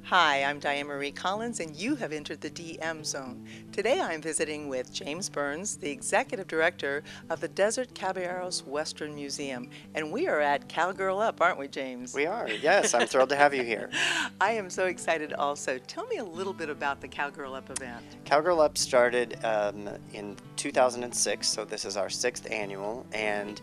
Hi, I'm Diane Marie Collins, and you have entered the DM Zone. Today I'm visiting with James Burns, the Executive Director of the Desert Caballeros Western Museum. And we are at Cowgirl Up, aren't we, James? We are, yes. I'm thrilled to have you here. I am so excited also. Tell me a little bit about the Cowgirl Up event. Cowgirl Up started in 2006, so this is our sixth annual, and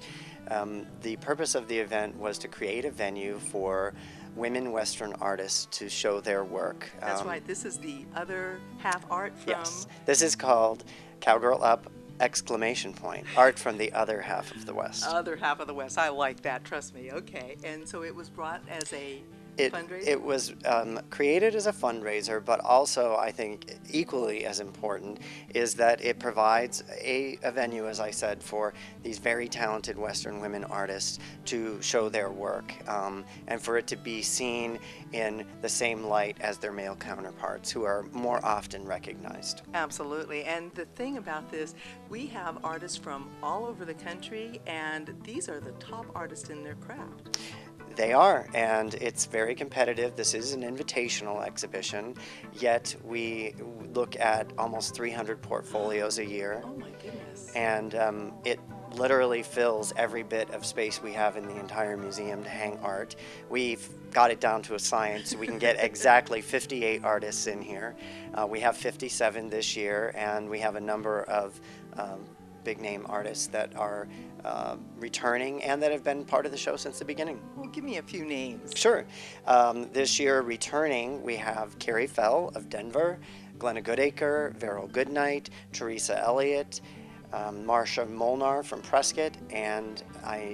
the purpose of the event was to create a venue for women Western artists to show their work. That's right. This is the other half art from... Yes. This is called Cowgirl Up! Exclamation point. Art from the other half of the West. Other half of the West. I like that. Trust me. Okay. And so it was brought as a fundraiser? It was created as a fundraiser, but also I think equally as important is that it provides a venue, as I said, for these very talented Western women artists to show their work and for it to be seen in the same light as their male counterparts who are more often recognized. Absolutely. And the thing about this, we have artists from all over the country, and these are the top artists in their craft. They are, and it's very competitive. This is an invitational exhibition, yet we look at almost 300 portfolios a year. Oh my goodness. And it literally fills every bit of space we have in the entire museum to hang art. We've got it down to a science. We can get exactly 58 artists in here. We have 57 this year, and we have a number of big name artists that are returning and that have been part of the show since the beginning. Well, give me a few names. Sure. This year returning we have Carrie Fell of Denver, Glenna Goodacre, Veril Goodnight, Teresa Elliott, Marcia Molnar from Prescott, and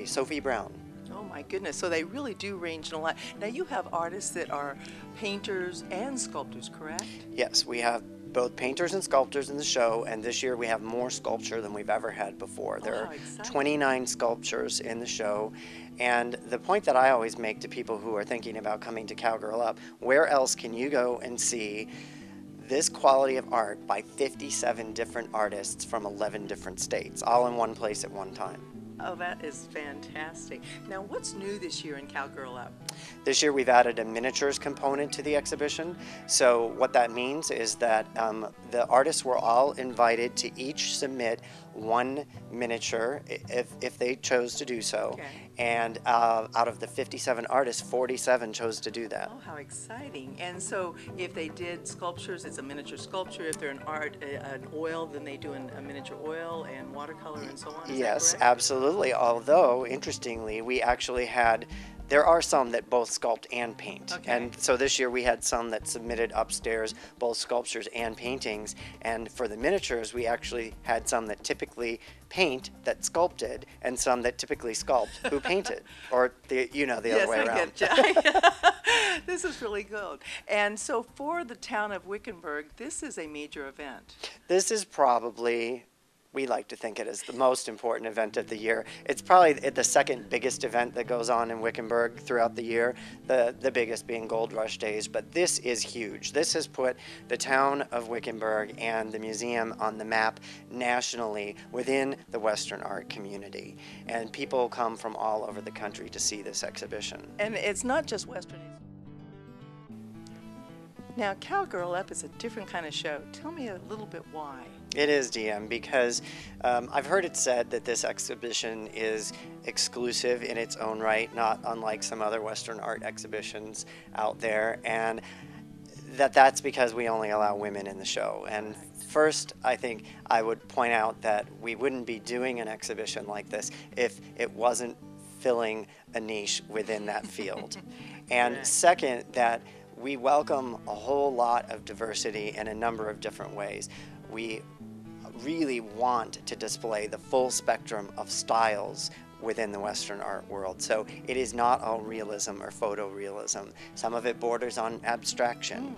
Sophie Brown. Oh my goodness, so they really do range in a lot. Now you have artists that are painters and sculptors, correct? Yes, we have both painters and sculptors in the show, and this year we have more sculpture than we've ever had before. There are 29 sculptures in the show, and the point that I always make to people who are thinking about coming to Cowgirl Up, where else can you go and see this quality of art by 57 different artists from 11 different states, all in one place at one time? Oh, that is fantastic. Now, what's new this year in Cowgirl Up? This year we've added a miniatures component to the exhibition. So what that means is that the artists were all invited to each submit one miniature if they chose to do so. Okay. And out of the 57 artists, 47 chose to do that. Oh, how exciting. And so if they did sculptures, it's a miniature sculpture. If they're an oil, then they do a miniature oil and watercolor and so on. Is Yes, that correct? absolutely. Although, interestingly, we actually had there are some that both sculpt and paint. Okay. And so this year we had some that submitted upstairs both sculptures and paintings. And for the miniatures, we actually had some that typically paint that sculpted and some that typically sculpt who painted. Or, the other way around. Yes, I get you. This is really good. And so for the town of Wickenburg, this is a major event. This is probably, we like to think it is the most important event of the year. It's probably the second biggest event that goes on in Wickenburg throughout the year, the biggest being Gold Rush Days, but this is huge. This has put the town of Wickenburg and the museum on the map nationally within the Western art community. And people come from all over the country to see this exhibition. And it's not just Western. Now, Cowgirl Up is a different kind of show. Tell me a little bit why. It is, DM, because I've heard it said that this exhibition is exclusive in its own right, not unlike some other Western art exhibitions out there, and that's because we only allow women in the show. And first, I think I would point out that we wouldn't be doing an exhibition like this if it wasn't filling a niche within that field. And second, that we welcome a whole lot of diversity in a number of different ways. We really want to display the full spectrum of styles within the Western art world. So it is not all realism or photorealism. Some of it borders on abstraction.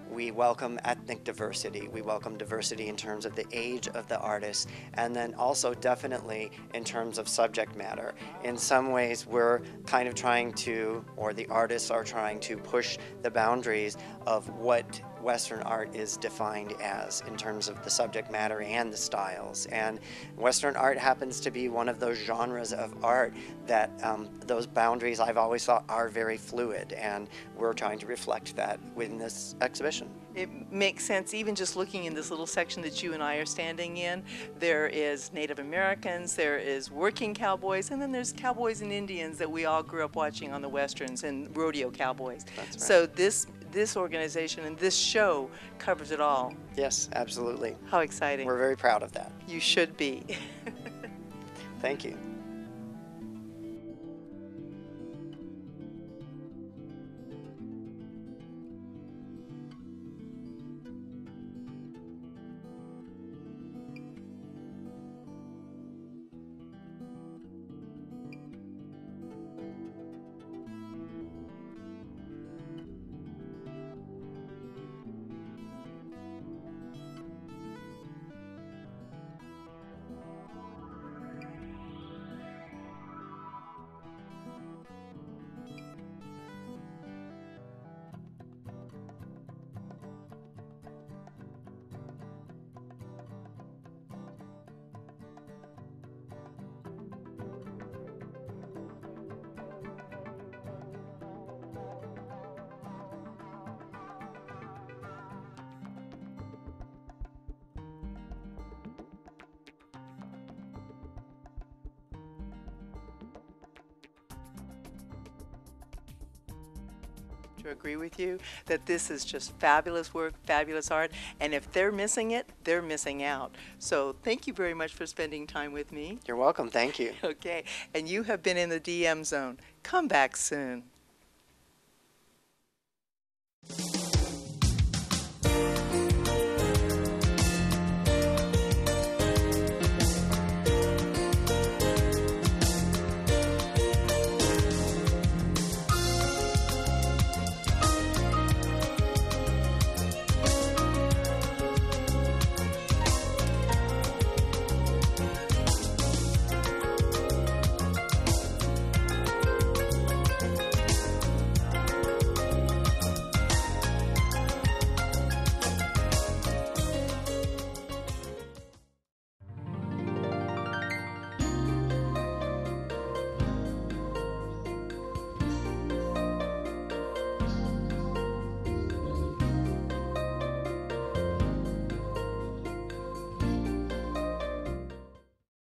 We welcome ethnic diversity. We welcome diversity in terms of the age of the artist, and then also definitely in terms of subject matter. In some ways, we're kind of trying to, or the artists are trying to push the boundaries of what Western art is defined as in terms of the subject matter and the styles. And Western art happens to be one of those genres of art that those boundaries, I've always thought, are very fluid, and we're trying to reflect that within this exhibition. It makes sense, even just looking in this little section that you and I are standing in. There is Native Americans, there is working cowboys, and then there's cowboys and Indians that we all grew up watching on the Westerns, and rodeo cowboys. That's right. So this organization and this show covers it all. Yes, absolutely. How exciting. We're very proud of that. You should be. Thank you. To agree with you that this is just fabulous work, fabulous art, and if they're missing it, they're missing out. So thank you very much for spending time with me. You're welcome. Thank you. Okay, and you have been in the DM Zone. Come back soon.